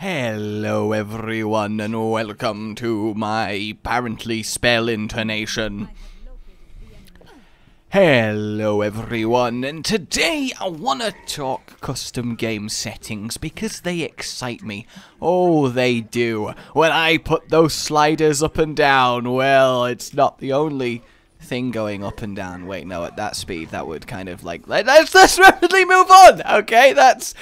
Hello everyone and welcome to my apparently spell intonation. Hello everyone, and today I want to talk custom game settings because they excite me. Oh, they do. When I put those sliders up and down, well, it's not the only thing going up and down. Wait, no, at that speed that would kind of like let's rapidly move on. Okay, that's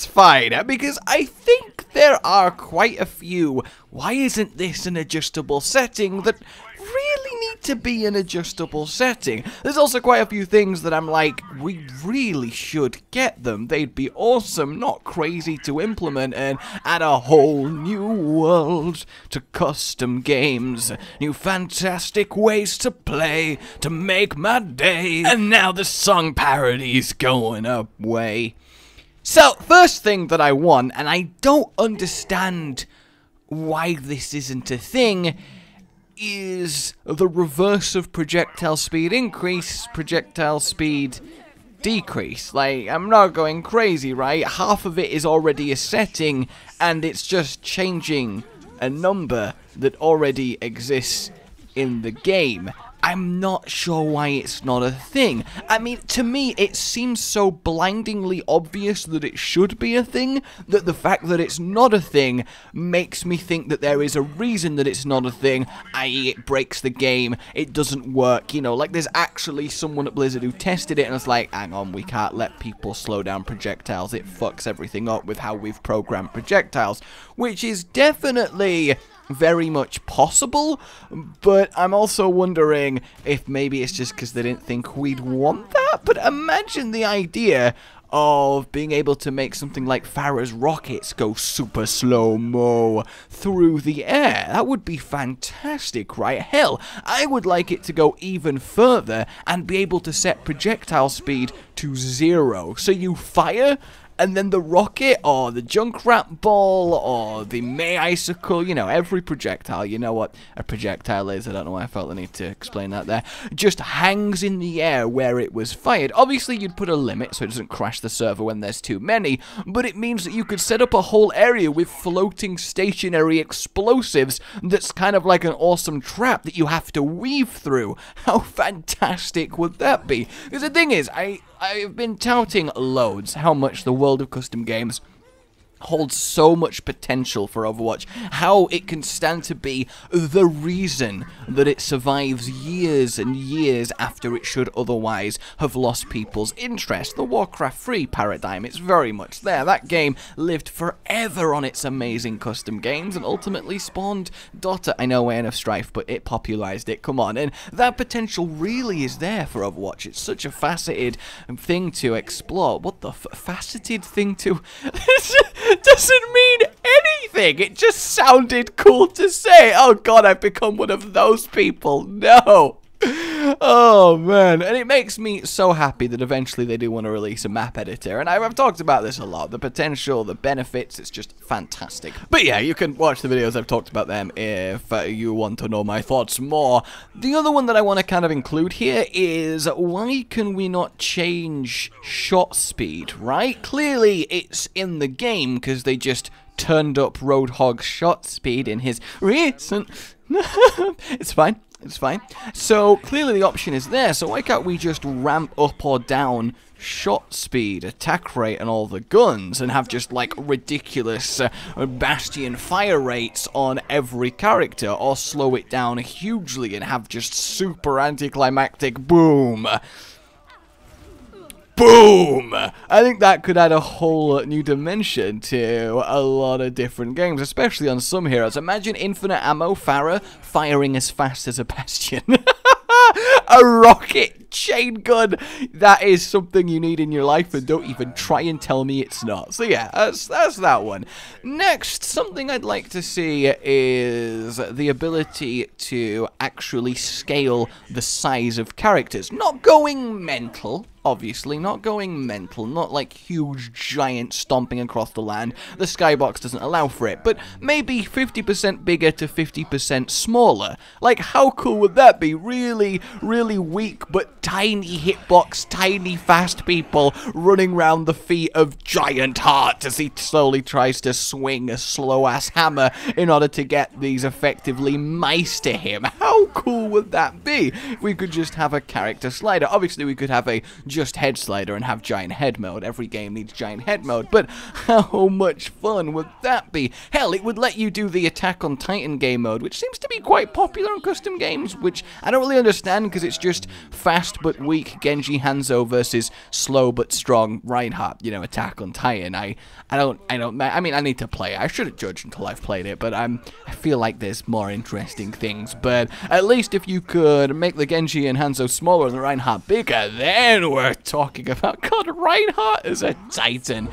fine, because I think there are quite a few why isn't this an adjustable setting that really need to be an adjustable setting. There's also quite a few things that I'm like, we really should get them. They'd be awesome, not crazy to implement, and add a whole new world to custom games. New fantastic ways to play, to make my day. And now the song parody's going away. So, first thing that I want, and I don't understand why this isn't a thing, is the reverse of projectile speed increase, projectile speed decrease. Like, I'm not going crazy, right? Half of it is already a setting, and it's just changing a number that already exists in the game. I'm not sure why it's not a thing. I mean, to me, it seems so blindingly obvious that it should be a thing, that the fact that it's not a thing makes me think that there is a reason that it's not a thing, i.e. it breaks the game, it doesn't work, you know, like there's actually someone at Blizzard who tested it and was like, hang on, we can't let people slow down projectiles, it fucks everything up with how we've programmed projectiles, which is definitely very much possible, but I'm also wondering if maybe it's just because they didn't think we'd want that. But imagine the idea of being able to make something like Farah's rockets go super slow-mo through the air. That would be fantastic, right? Hell, I would like it to go even further and be able to set projectile speed to 0. So you fire, and then the rocket, or the Junkrat ball, or the May icicle, you know, every projectile, you know what a projectile is, I don't know why I felt the need to explain that there, just hangs in the air where it was fired. Obviously, you'd put a limit so it doesn't crash the server when there's too many, but it means that you could set up a whole area with floating stationary explosives that's kind of like an awesome trap that you have to weave through. How fantastic would that be? Because the thing is, I've been touting loads how much the world of custom games holds so much potential for Overwatch, how it can stand to be the reason that it survives years and years after it should otherwise have lost people's interest. The Warcraft 3 paradigm, it's very much there. That game lived forever on its amazing custom games and ultimately spawned Dota. I know, Way of Strife, but it popularized it, come on. And that potential really is there for Overwatch. It's such a faceted thing to explore. What the faceted thing to... doesn't mean anything. It just sounded cool to say. Oh god, I've become one of those people. No. Oh man, and it makes me so happy that eventually they do want to release a map editor, and I've talked about this a lot, the potential, the benefits, it's just fantastic. But yeah, you can watch the videos, I've talked about them if you want to know my thoughts more. The other one that I want to kind of include here is, why can we not change shot speed, right? Clearly it's in the game because they just turned up Roadhog's shot speed in his recent... It's fine. It's fine. So, clearly the option is there, so why can't we just ramp up or down shot speed, attack rate, and all the guns, and have just, like, ridiculous Bastion fire rates on every character, or slow it down hugely and have just super anticlimactic boom. Boom! I think that could add a whole new dimension to a lot of different games, especially on some heroes. Imagine infinite ammo Farah firing as fast as a Bastion. A rocket chain gun. That is something you need in your life, and don't even try and tell me it's not. So yeah, that's that one. Next, something I'd like to see is the ability to actually scale the size of characters. Not going mental, obviously, not going mental, not like huge giants stomping across the land. The skybox doesn't allow for it, but maybe 50% bigger to 50% smaller. Like, how cool would that be? Really, really weak, but tiny hitbox, tiny fast people running round the feet of Giant Heart as he slowly tries to swing a slow-ass hammer in order to get these effectively mice to him. How cool would that be if we could just have a character slider? Obviously, we could have a just head slider and have giant head mode. Every game needs giant head mode, but how much fun would that be? Hell, it would let you do the Attack on Titan game mode, which seems to be quite popular in custom games, which I don't really understand because it's just fast but weak Genji Hanzo versus slow but strong Reinhardt, you know, Attack on Titan. I mean, I need to play it. I shouldn't judge until I've played it, but I feel like there's more interesting things. But at least if you could make the Genji and Hanzo smaller and the Reinhardt bigger, then we're talking about, God, Reinhardt as a Titan.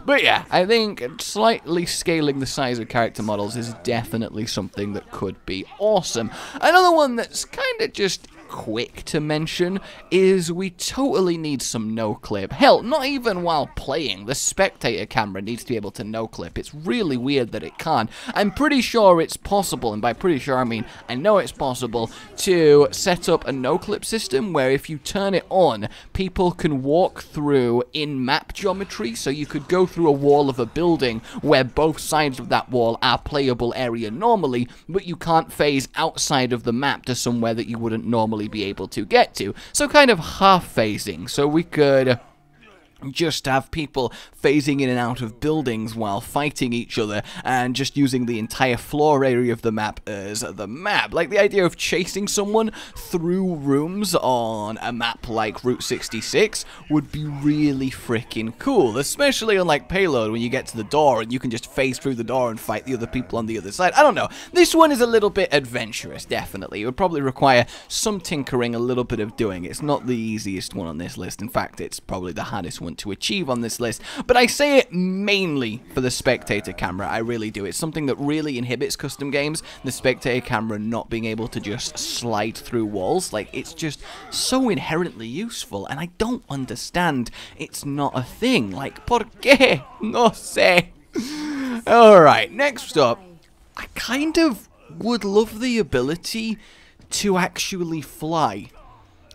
But yeah, I think slightly scaling the size of character models is definitely something that could be awesome. Another one that's kind of just quick to mention is we totally need some no-clip. Hell, not even while playing. The spectator camera needs to be able to no-clip. It's really weird that it can't. I'm pretty sure it's possible, and by pretty sure I mean I know it's possible, to set up a no-clip system where if you turn it on, people can walk through in map geometry, so you could go through a wall of a building where both sides of that wall are playable area normally, but you can't phase outside of the map to somewhere that you wouldn't normally be able to get to. So kind of half phasing. So we could just have people phasing in and out of buildings while fighting each other and just using the entire floor area of the map as the map. Like the idea of chasing someone through rooms on a map like Route 66 would be really freaking cool, especially on like Payload when you get to the door and you can just phase through the door and fight the other people on the other side. I don't know. This one is a little bit adventurous, definitely. It would probably require some tinkering, a little bit of doing. It's not the easiest one on this list. In fact, it's probably the hardest one to achieve on this list, but I say it mainly for the spectator camera. I really do. It's something that really inhibits custom games, the spectator camera not being able to just slide through walls. Like, it's just so inherently useful, and I don't understand it's not a thing. Like, ¿por qué? No sé. Alright, next up, I kind of would love the ability to actually fly.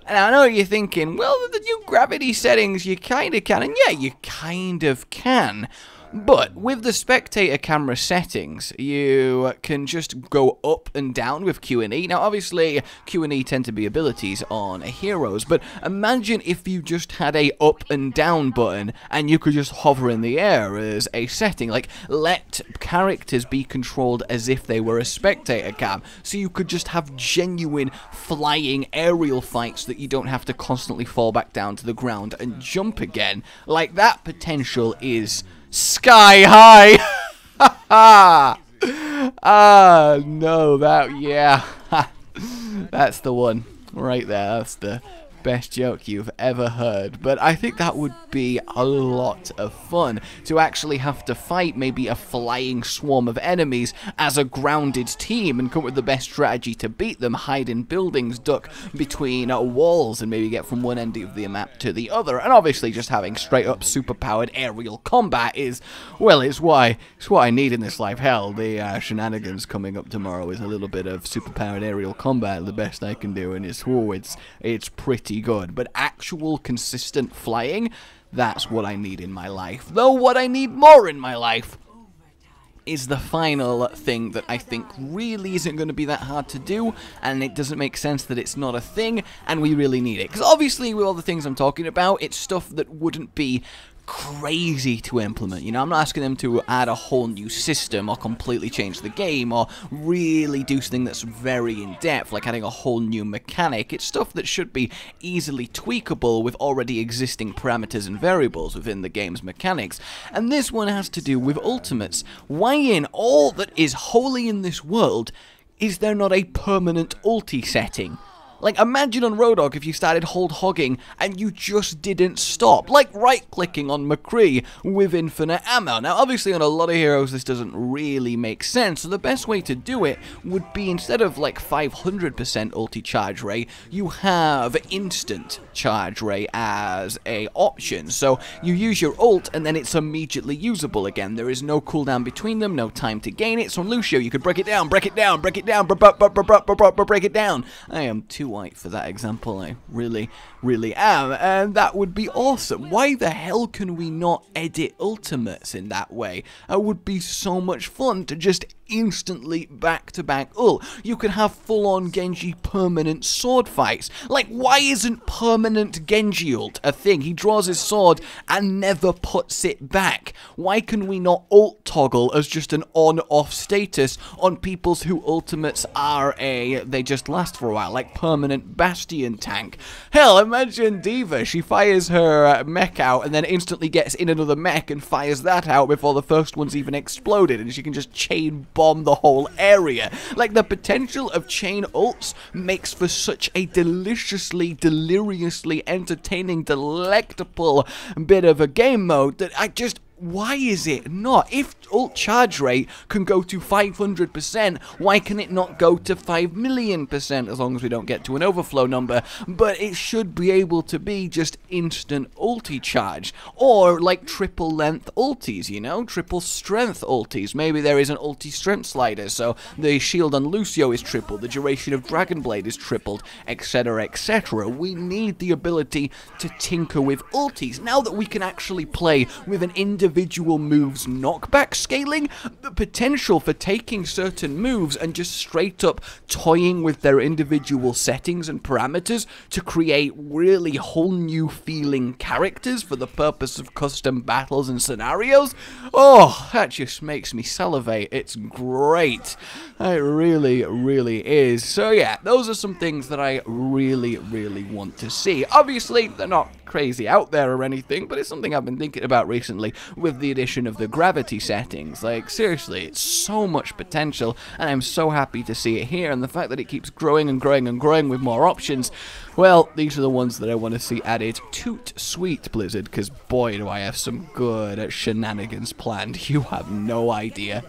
And I know you're thinking, well, with the new gravity settings, you kind of can. And yeah, you kind of can. But with the spectator camera settings, you can just go up and down with Q and E. Now, obviously, Q and E tend to be abilities on heroes, but imagine if you just had a up and down button and you could just hover in the air as a setting. Like, let characters be controlled as if they were a spectator cam, so you could just have genuine flying aerial fights that you don't have to constantly fall back down to the ground and jump again. Like, that potential is sky high. No, yeah. That's the one right there. That's the best joke you've ever heard. But I think that would be a lot of fun to actually have to fight maybe a flying swarm of enemies as a grounded team and come up with the best strategy to beat them, hide in buildings, duck between walls, and maybe get from one end of the map to the other. And obviously just having straight up superpowered aerial combat is, well, it's what I need in this life. Hell, the shenanigans coming up tomorrow is a little bit of superpowered aerial combat, the best I can do, and it's pretty good. But actual consistent flying, that's what I need in my life. Though what I need more in my life is the final thing that I think really isn't going to be that hard to do, and it doesn't make sense that it's not a thing, and we really need it. Because obviously with all the things I'm talking about, it's stuff that wouldn't be crazy to implement. You know, I'm not asking them to add a whole new system or completely change the game or really do something that's very in-depth, like adding a whole new mechanic. It's stuff that should be easily tweakable with already existing parameters and variables within the game's mechanics. And this one has to do with ultimates. Why in all that is holy in this world is there not a permanent ulti setting? Like, imagine on Roadhog if you started hold hogging and you just didn't stop. Like right-clicking on McCree with infinite ammo. Now, obviously on a lot of heroes this doesn't really make sense, so the best way to do it would be, instead of like 500% ulti charge rate, you have instant charge rate as a option. So you use your ult and then it's immediately usable again. There is no cooldown between them, no time to gain it. So on Lucio you could break it down, break it down, break it down, break it down. I am too white for that example, I really am, and that would be awesome. Why the hell can we not edit ultimates in that way? It would be so much fun to just instantly back-to-back ult. You could have full-on Genji permanent sword fights. Like, why isn't permanent Genji ult a thing? He draws his sword and never puts it back. Why can we not ult toggle as just an on-off status on people's who ultimates are they just last for a while, like permanent Bastion tank? Hell, imagine D.Va, she fires her mech out and then instantly gets in another mech and fires that out before the first one's even exploded, and she can just chain bomb the whole area. Like, the potential of chain ults makes for such a deliriously entertaining, delectable bit of a game mode that why is it not? If ult charge rate can go to 500%, why can it not go to 5,000,000%, as long as we don't get to an overflow number? But it should be able to be just instant ulti charge. Or like triple length ultis, you know? Triple strength ultis. Maybe there is an ulti strength slider, so the shield on Lucio is tripled, the duration of Dragon Blade is tripled, etc, etc. We need the ability to tinker with ultis. Now that we can actually play with an individual moves knockback scaling, the potential for taking certain moves and just straight up toying with their individual settings and parameters to create really whole new feeling characters for the purpose of custom battles and scenarios. Oh, that just makes me salivate. It's great. It really is. So yeah, those are some things that I really want to see. Obviously, they're not crazy out there or anything, but it's something I've been thinking about recently with the addition of the gravity settings. Like, seriously, it's so much potential, and I'm so happy to see it here, and the fact that it keeps growing and growing and growing with more options, well, these are the ones that I want to see added. Toot sweet, Blizzard, because boy do I have some good shenanigans planned. You have no idea.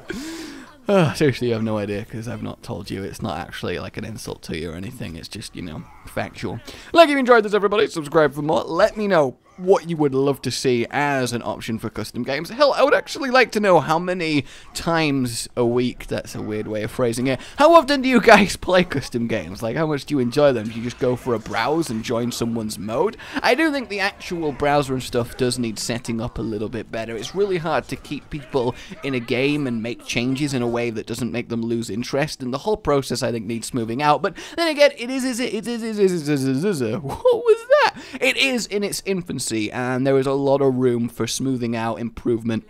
Seriously, you have no idea, because I've not told you. It's not actually like an insult to you or anything. It's just, you know, factual. Like, if you enjoyed this, everybody, subscribe for more. Let me know what you would love to see as an option for custom games. Hell, I would actually like to know how many times a week, that's a weird way of phrasing it, how often do you guys play custom games? Like, how much do you enjoy them? Do you just go for a browse and join someone's mode? I do think the actual browser and stuff does need setting up a little bit better. It's really hard to keep people in a game and make changes in a way that doesn't make them lose interest, and the whole process, I think, needs smoothing out. But then again, what was that? It is in its infancy, and there is a lot of room for smoothing out, improvement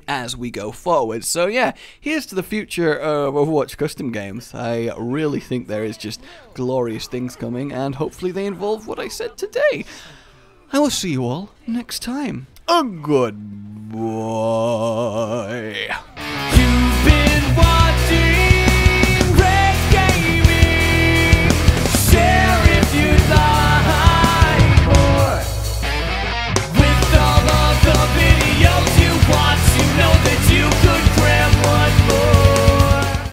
as we go forward. So yeah, here's to the future of Overwatch custom games. I really think there is just glorious things coming, and hopefully they involve what I said today. I will see you all next time. A goodbye.